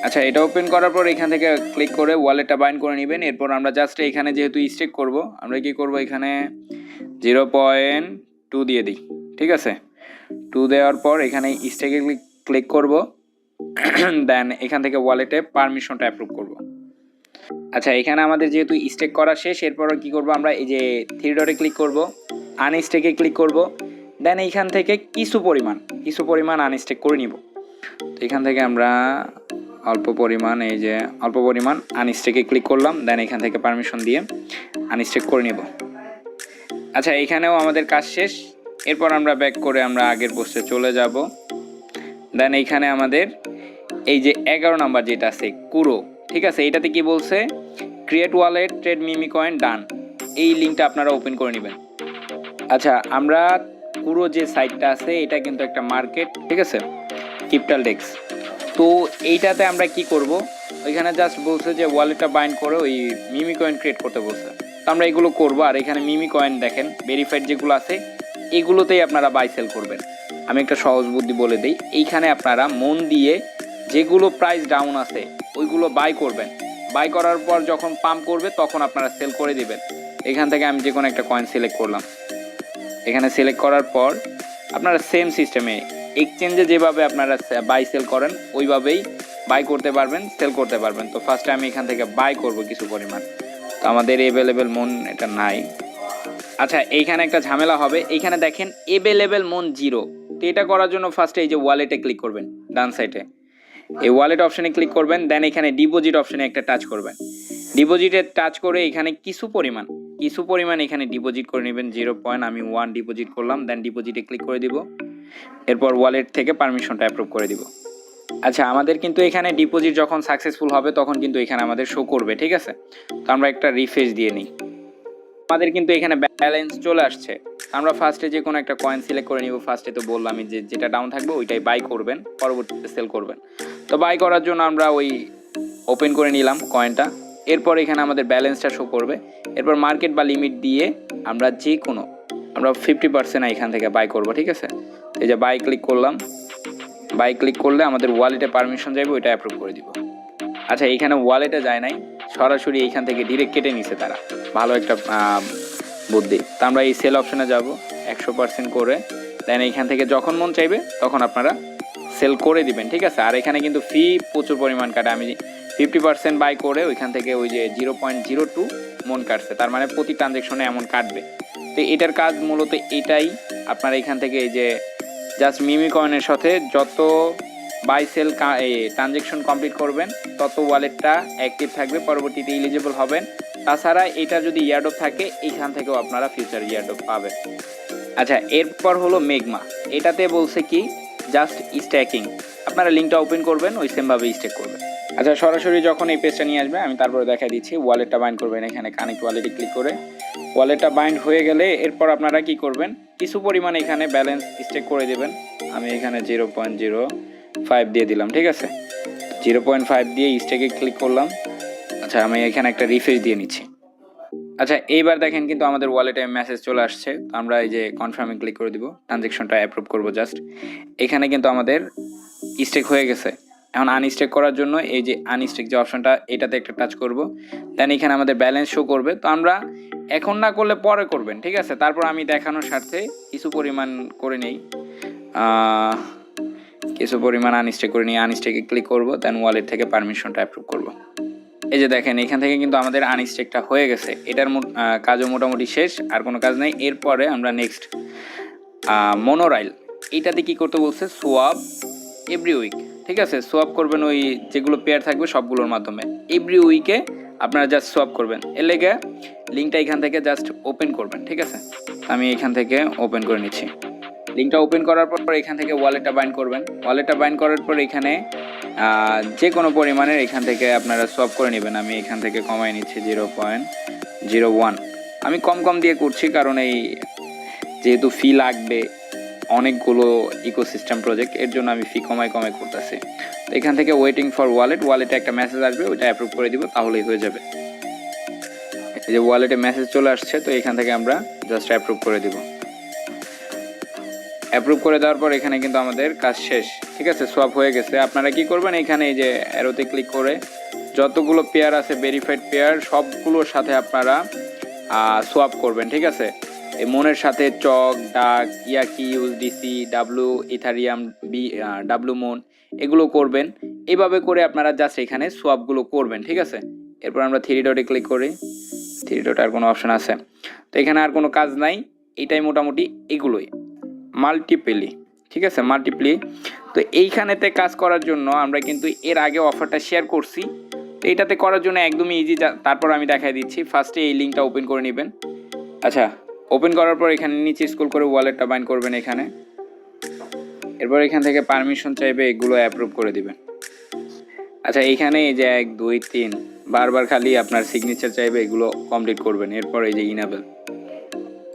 আচ্ছা, এটা ওপেন করার পর এখান থেকে ক্লিক করে ওয়ালেটটা বাইন্ড করে নেবেন। এরপর আমরা জাস্ট এখানে যেহেতু স্টেক করব, আমরা কি করব, এখানে 0.2 দিয়ে দিই, ঠিক আছে। 2 দেওয়ার পর এখানে স্টেকে ক্লিক করব, দেন এখান থেকে ওয়ালেটে পারমিশনটা অ্যাপ্রুভ করব। আচ্ছা, এখানে আমাদের যেহেতু স্টেক করা শেষ, এরপর কি করব, আমরা এই যে 3 ডটে ক্লিক করব, আনস্টেকে ক্লিক করব, দেন এইখান থেকে কিছু পরিমাণ আনস্টেক করে নিব। তো এখান থেকে আমরা অল্প পরিমাণ আনস্টেকে ক্লিক করলাম, দেন এখান থেকে পারমিশন দিয়ে আনস্টেক করে নিব। আচ্ছা, এখানেও আমাদের কাজ শেষ। এরপর আমরা ব্যাক করে আমরা আগের পোস্টে চলে যাব। দেন এইখানে আমাদের এই যে 11 নাম্বার যেটা আছে কুরো, ঠিক আছে, এইটাতে কি বলছে, ক্রিয়েট ওয়ালেট ট্রেড মিমি কয়েন ডান, এই লিঙ্কটা আপনারা ওপেন করে নেবেন। আচ্ছা, আমরা কুরো যে সাইটটা আছে এটা কিন্তু একটা মার্কেট, ঠিক আছে, ক্রিপ্টাল ডেক্স। তো এইটাতে আমরা কি করব, ওইখানে জাস্ট বলছে যে ওয়ালেটটা বাইন্ড করে ওই মিমি কয়েন ক্রিয়েট করতে বলছে। তো আমরা এগুলো করব। আর এখানে মিমি কয়েন দেখেন ভেরিফাইড যেগুলো আছে এগুলোতেই আপনারা বাই সেল করবেন। আমি একটা সহজ বুদ্ধি বলে দিই, এইখানে আপনারা মন দিয়ে যেগুলো প্রাইস ডাউন আছে ওইগুলো বাই করবেন। বাই করার পর যখন পাম্প করবে তখন আপনারা সেল করে দিবেন। এখান থেকে আমি যে কোনো একটা কয়েন সিলেক্ট করলাম। এখানে সিলেক্ট করার পর আপনারা সেম সিস্টেমে এক্সচেঞ্জে যেভাবে আপনারা বাই সেল করেন ওইভাবেই বাই করতে পারবেন, সেল করতে পারবেন। তো ফার্স্টে আমি এখান থেকে বাই করব কিছু পরিমাণ। তো আমাদের অ্যাভেলেবেল মন এটা নাই। আচ্ছা, এইখানে একটা ঝামেলা হবে, এইখানে দেখেন অ্যাভেলেবেল মন 0। তো এটা করার জন্য ফার্স্টে এই যে ওয়ালেটে ক্লিক করবেন, ডান সাইডে এই ওয়ালেট অপশনে ক্লিক করবেন, দেন এখানে ডিপোজিট অপশনে একটা টাচ করবেন। ডিপোজিটে টাচ করে এখানে কিছু পরিমাণ এখানে ডিপোজিট করে নেবেন। 0. আমি 1 ডিপোজিট করলাম, দেন ডিপোজিটে ক্লিক করে দিব। এরপর ওয়ালেট থেকে পারমিশনটা অ্যাপ্রুভ করে দিব। আচ্ছা, আমাদের কিন্তু এখানে ডিপোজিট যখন সাকসেসফুল হবে তখন কিন্তু এখানে আমাদের শো করবে, ঠিক আছে। তো আমরা একটা রিফ্রেশ দিয়ে নিই। আমাদের কিন্তু এখানে ব্যালেন্স চলে আসছে। আমরা ফার্স্টে যে কোনো একটা কয়েন সিলেক্ট করে নিব। ফার্স্টে তো বললাম যে যেটা ডাউন থাকবে ওইটাই বাই করবেন, পরবর্তীতে সেল করবেন। তো বাই করার জন্য আমরা ওই ওপেন করে নিলাম কয়েনটা। এরপর এখানে আমাদের ব্যালেন্সটা শো করবে। এরপর মার্কেট বা লিমিট দিয়ে আমরা যে কোনো 50% এখান থেকে বাই করব, ঠিক আছে। এই যে বাই ক্লিক করলাম, বাই ক্লিক করলে আমাদের ওয়ালেটে পারমিশন যাবে, ওইটা অ্যাপ্রুভ করে দিব। আচ্ছা, এইখানে ওয়ালেটে যায় নাই, সরাসরি এইখান থেকে ডিরেক্ট কেটে নিছে তারা। ভালো একটা বুদ্ধি। তো আমরা এই সেল অপশনে যাব 100% করে, দেন এইখান থেকে যখন মন চাইবে তখন আপনারা সেল করে দিবেন, ঠিক আছে। আর এখানে কিন্তু ফি প্রচুর পরিমাণ কাটে। আমি 50% বাই করে ওইখান থেকে ওই যে 0.02 মন কাটছে, তার মানে প্রতি ট্রানজ্যাকশনে এমন কাটবে। তো এটার কাজ মূলত এটাই। আপনারা এখান থেকে এই যে জাস্ট মিমি কয়েনের সাথে যত বাই সেল ট্রানজ্যাকশন কমপ্লিট করবেন তত ওয়ালেটটা অ্যাক্টিভ থাকবে, পরবর্তীতে এলিজিবল হবেন। তাছাড়া এটা যদি ইয়ারড্রপ থাকে এইখান থেকেও আপনারা ফিউচার ইয়ারড্রপ পাবেন। আচ্ছা, এরপর হলো মেগমা। এটাতে বলছে কি জাস্ট স্ট্যাকিং, আপনারা লিঙ্কটা ওপেন করবেন, ওই সেমভাবে স্টেক করবেন। আচ্ছা, সরাসরি যখন এই পেজটা নিয়ে আসবে আমি তারপরে দেখাই দিচ্ছি। ওয়ালেটটা বাইন্ড করবেন, এখানে কানেক্ট ওয়ালেটে ক্লিক করে ওয়ালেটটা বাইন্ড হয়ে গেলে এরপর আপনারা কি করবেন, কিছু পরিমাণ এখানে ব্যালেন্স স্টেক করে দেবেন। আমি এখানে 0.05 দিয়ে দিলাম, ঠিক আছে। 0.5 দিয়ে স্টেকে ক্লিক করলাম। আচ্ছা, আমি এখানে একটা রিফ্রেশ দিয়ে নিচ্ছি। আচ্ছা, এইবার দেখেন কিন্তু আমাদের ওয়ালেটে মেসেজ চলে আসছে। তো আমরা এই যে কনফার্মে ক্লিক করে দিব, ট্রানজ্যাকশনটা অ্যাপ্রুভ করব জাস্ট। এখানে কিন্তু আমাদের স্টেক হয়ে গেছে। এখন আনস্টেক করার জন্য এই যে আনস্টেক যে অপশনটা এটাতে একটা টাচ করব, দেন এখানে আমাদের ব্যালেন্স শো করবে। তো আমরা এখন না করলে পরে করবেন, ঠিক আছে। তারপর আমি দেখানোর স্বার্থে কিছু পরিমাণ করে নেই, কিছু পরিমাণ আনস্টেক করে নিই। আনস্টেকে ক্লিক করব, দেন ওয়ালেট থেকে পারমিশনটা অ্যাপ্রুভ করব। এই যে দেখেন এখান থেকে কিন্তু আমাদের আনস্টেকটা হয়ে গেছে। এটার কাজও মোটামুটি শেষ, আর কোনো কাজ নেই। এরপরে আমরা নেক্সট এইটাতে কি করতে বলছে, সোয়াপ এভরি উইক। ঠিক আছে, সোয়াপ করবেন ওই যেগুলো পেয়ার থাকবে সবগুলোর মাধ্যমে এভরি উইকে আপনারা জাস্ট সোয়াপ করবেন। এর লেগে লিঙ্কটা এখান থেকে জাস্ট ওপেন করবেন। ঠিক আছে, আমি এখান থেকে ওপেন করে নিচ্ছি। লিঙ্কটা ওপেন করার পর এখান থেকে ওয়ালেটটা বাইন্ড করবেন। ওয়ালেটটা বাইন্ড করার পর এখানে যে কোনো পরিমাণের এখান থেকে আপনারা সোয়াপ করে নেবেন। আমি এখান থেকে কমাই নিচ্ছি 0.01। আমি কম দিয়ে করছি কারণ এই যেহেতু ফি লাগবে অনেকগুলো ইকোসিস্টেম প্রজেক্ট, এর জন্য আমি ফি কমাই করতেছি। তো এখান থেকে ওয়েটিং ফর ওয়ালেটে একটা মেসেজ আসবে, ওইটা অ্যাপ্রুভ করে দিব, তাহলেই হয়ে যাবে। এই যে ওয়ালেটে মেসেজ চলে আসছে, তো এখান থেকে আমরা জাস্ট অ্যাপ্রুভ করে দিব। অ্যাপ্রুভ করে দেওয়ার পর এখানে কিন্তু আমাদের কাজ শেষ। ঠিক আছে, সোয়াপ হয়ে গেছে। আপনারা কি করবেন, এখানে এই যে অ্যারোতে ক্লিক করে যতগুলো পেয়ার আছে ভেরিফাইড পেয়ার সবগুলোর সাথে আপনারা সোয়াপ করবেন। ঠিক আছে, এই মনের সাথে চক, ডাক, yaki, USDC, W, Ethereum, W মন, এগুলো করবেন। এইভাবে করে আপনারা জাস্ট এখানে সোয়াপগুলো করবেন। ঠিক আছে, এরপর আমরা 3 ডটে ক্লিক করি। 3 ডট আর কোনো অপশন আছে? তো এখানে আর কোনো কাজ নাই, এটাই মোটামুটি এগুলোই মাল্টিপলি। ঠিক আছে, মাল্টিপ্লি। তো এইখানেতে কাজ করার জন্য আমরা কিন্তু এর আগে অফারটা শেয়ার করছি, তো এটাতে করার জন্য একদমই ইজি। তারপর আমি দেখাই দিচ্ছি। ফার্স্টে এই লিঙ্কটা ওপেন করে নেবেন। আচ্ছা, ওপেন করার পর এখানে নিচে স্ক্রল করে ওয়ালেটটা বাইন্ড করবেন এখানে। এরপর এখান থেকে পারমিশন চাইবে, এগুলো অ্যাপ্রুভ করে দিবেন। আচ্ছা, এইখানে এই যে 1 2 3 বারবার খালি আপনার সিগনেচার চাইবে, এগুলো কমপ্লিট করবেন। এরপর এই যে ইনাবেল।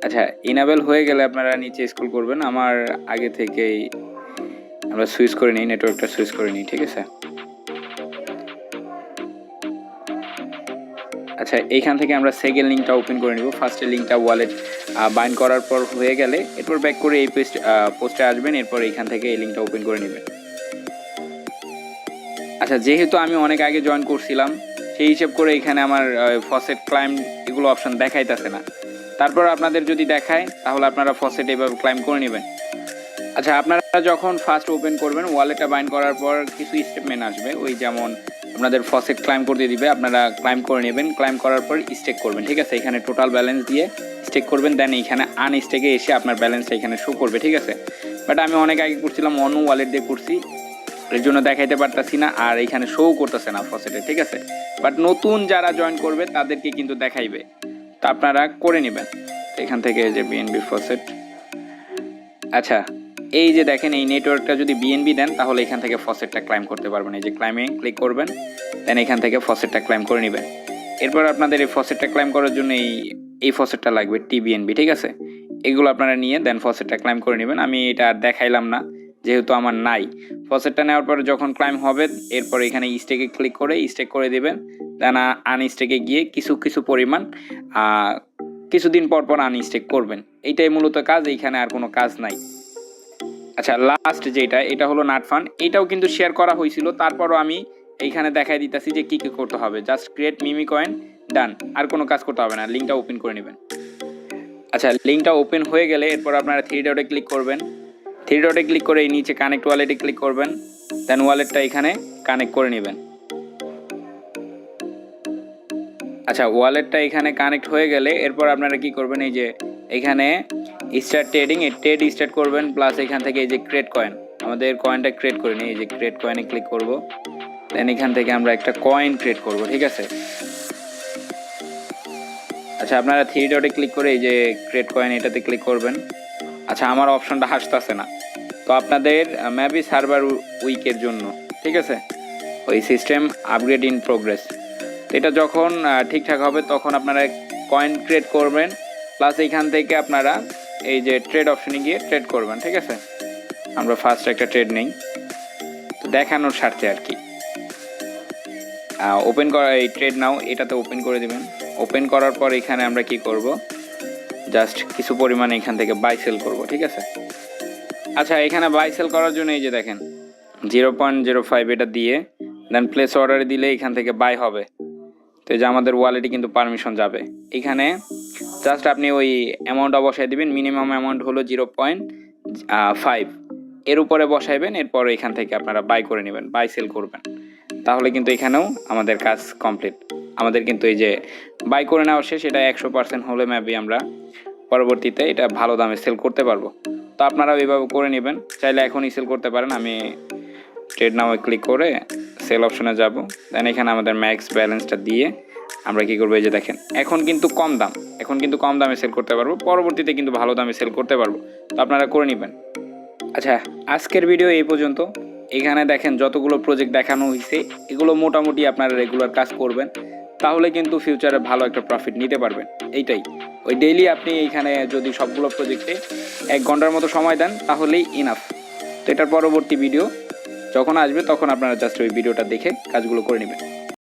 আচ্ছা, ইনাবেল হয়ে গেলে আপনারা নিচে স্ক্রল করবেন। আমার আগে থেকেই আমরা সুইচ করে নিই, নেটওয়ার্কটা সুইচ করে নিই। ঠিক আছে, আচ্ছা এইখান থেকে আমরা সেকেন্ড লিঙ্কটা ওপেন করে নিব। ফার্স্টের লিঙ্কটা ওয়ালেট বাইন্ড করার পর হয়ে গেলে এরপর ব্যাক করে এই পোস্টে আসবেন। এরপর এইখান থেকে এই লিঙ্কটা ওপেন করে নেবেন। আচ্ছা, যেহেতু আমি অনেক আগে জয়েন করছিলাম সেই হিসেব করে এখানে আমার ফসেট ক্লাইম এগুলো অপশন দেখাইতেছে না। তারপর আপনাদের যদি দেখায় তাহলে আপনারা ফসেট এইভাবে ক্লাইম করে নেবেন। আচ্ছা, আপনারা যখন ফার্স্ট ওপেন করবেন ওয়ালেটটা বাইন্ড করার পর কিছু স্টেটমেন্ট আসবে, ওই যেমন আপনাদের ফসেট ক্লাইম করতে দিবে, আপনারা ক্লাইম করে নেবেন। ক্লাইম করার পর স্টেক করবেন। ঠিক আছে, এখানে টোটাল ব্যালেন্স দিয়ে স্টেক করবেন, দেন এইখানে আনস্টেকে এসে আপনার ব্যালেন্সটা এখানে শো করবে। ঠিক আছে, বাট আমি অনেক আগে করছিলাম অন্য ওয়ালেট দিয়ে করছি, এর জন্য দেখাইতে পারতাছি না, আর এখানে শো করতেছে না ফসেটে। ঠিক আছে, বাট নতুন যারা জয়েন করবে তাদেরকে কিন্তু দেখাইবে, তো আপনারা করে নেবেন। এখান থেকে যে বিএনবি ফসেট। আচ্ছা, এই যে দেখেন এই নেটওয়ার্কটা যদি বিএনবি দেন তাহলে এখান থেকে ফসেটটা ক্লাইম করতে পারবেন। এই যে ক্লাইমে ক্লিক করবেন, দেন এখান থেকে ফসেটটা ক্লাইম করে নেবেন। এরপর আপনাদের এই ফসেটটা ক্লাইম করার জন্য এই ফসেটটা লাগবে টিবিএনবি। ঠিক আছে, এগুলো আপনারা নিয়ে দেন ফসেটটা ক্লাইম করে নেবেন। আমি এটা আর দেখাইলাম না যেহেতু আমার নাই। ফসেটটা নেওয়ার পর যখন ক্লাইম হবে এরপর এখানে স্টেকে ক্লিক করে স্টেক করে দেবেন, দেন আনস্টেকে গিয়ে কিছু পরিমাণ কিছুদিন পর আনস্টেক করবেন। এইটাই মূলত কাজ, এইখানে আর কোনো কাজ নাই। আচ্ছা, লাস্ট যেটা এটা হলো নাট ফান্ড, এটাও কিন্তু শেয়ার করা হয়েছিল, তারপরও আমি এইখানে দেখাই দিতেছি যে কি করতে হবে। জাস্ট ক্রিয়েট মিমি কয়েন, ডান, আর কোনো কাজ করতে হবে না। লিঙ্কটা ওপেন করে নেবেন। আচ্ছা, লিঙ্কটা ওপেন হয়ে গেলে এরপর আপনারা 3 ডটে ক্লিক করবেন। 3 ডটে ক্লিক করে এই নিচে কানেক্ট ওয়ালেটে ক্লিক করবেন, দেন ওয়ালেটটা এখানে কানেক্ট করে নেবেন। আচ্ছা, ওয়ালেটটা এখানে কানেক্ট হয়ে গেলে এরপর আপনারা কি করবেন, এই যে এখানে স্টার্ট ট্রেডিং, এই ট্রেড স্টার্ট করবেন। প্লাস এখান থেকে এই যে ক্রিয়েট কয়েন, আমাদের কয়েনটা ক্রিয়েট করে নিই। এই যে ক্রিয়েট কয়েনে ক্লিক করব, দেন এখান থেকে আমরা একটা কয়েন ক্রিয়েট করব। ঠিক আছে, আচ্ছা আপনারা 3 ডটে ক্লিক করে এই যে ক্রিয়েট কয়েন এটাতে ক্লিক করবেন। আচ্ছা, আমার অপশনটা আসতেছে না, তো আপনাদের মেবি সার্ভার উইকের জন্য। ঠিক আছে, ওই সিস্টেম আপগ্রেড ইন প্রোগ্রেস। এটা যখন ঠিকঠাক হবে তখন আপনারা কয়েন ক্রিয়েট করবেন, প্লাস এইখান থেকে আপনারা এই যে ট্রেড অপশনে গিয়ে ট্রেড করবেন। ঠিক আছে, আমরা ফার্স্ট একটা ট্রেড নেই, তো দেখানোর স্বার্থে আর কি। ওপেন করা এই ট্রেড নাও, এটাতে ওপেন করে দেবেন। ওপেন করার পর এখানে আমরা কি করব, জাস্ট কিছু পরিমাণে এখান থেকে বাই সেল করব। ঠিক আছে, আচ্ছা এখানে বাই সেল করার জন্য এই যে দেখেন 0.05 এটা দিয়ে দেন প্লেস অর্ডারে দিলে এখান থেকে বাই হবে। তো এই যে আমাদের ওয়ালেটে কিন্তু পারমিশন যাবে। এখানে জাস্ট আপনি ওই অ্যামাউন্টটা বসাই দিবেন। মিনিমাম অ্যামাউন্ট হলো 0.5, এর উপরে বসাইবেন। এরপর এখান থেকে আপনারা বাই করে নেবেন, বাই সেল করবেন, তাহলে কিন্তু এখানেও আমাদের কাজ কমপ্লিট। আমাদের কিন্তু এই যে বাই করে নেওয়া শেষ, এটা 100% হলে মেবি আমরা পরবর্তীতে এটা ভালো দামে সেল করতে পারবো। তো আপনারা এইভাবে করে নেবেন। চাইলে এখনই সেল করতে পারেন। আমি ট্রেড নাও ক্লিক করে সেল অপশনে যাব। দেন এখানে আমাদের ম্যাক্স ব্যালেন্সটা দিয়ে আমরা কী করবো, এই যে দেখেন এখন কিন্তু কম দামে সেল করতে পারবো, পরবর্তীতে কিন্তু ভালো দামে সেল করতে পারবো। তো আপনারা করে নেবেন। আচ্ছা, আজকের ভিডিও এই পর্যন্ত। এখানে দেখেন যতগুলো প্রজেক্ট দেখানো হয়েছে এগুলো মোটামুটি আপনারা রেগুলার কাজ করবেন, তাহলে কিন্তু ফিউচারে ভালো একটা প্রফিট নিতে পারবেন। এইটাই, ওই ডেইলি আপনি এইখানে যদি সবগুলো প্রজেক্টে 1 ঘন্টার মতো সময় দেন তাহলেই ইনাফ। তো এটার পরবর্তী ভিডিও যখন আসবে তখন আপনারা জাস্ট ওই ভিডিওটা দেখে কাজগুলো করে নেবেন।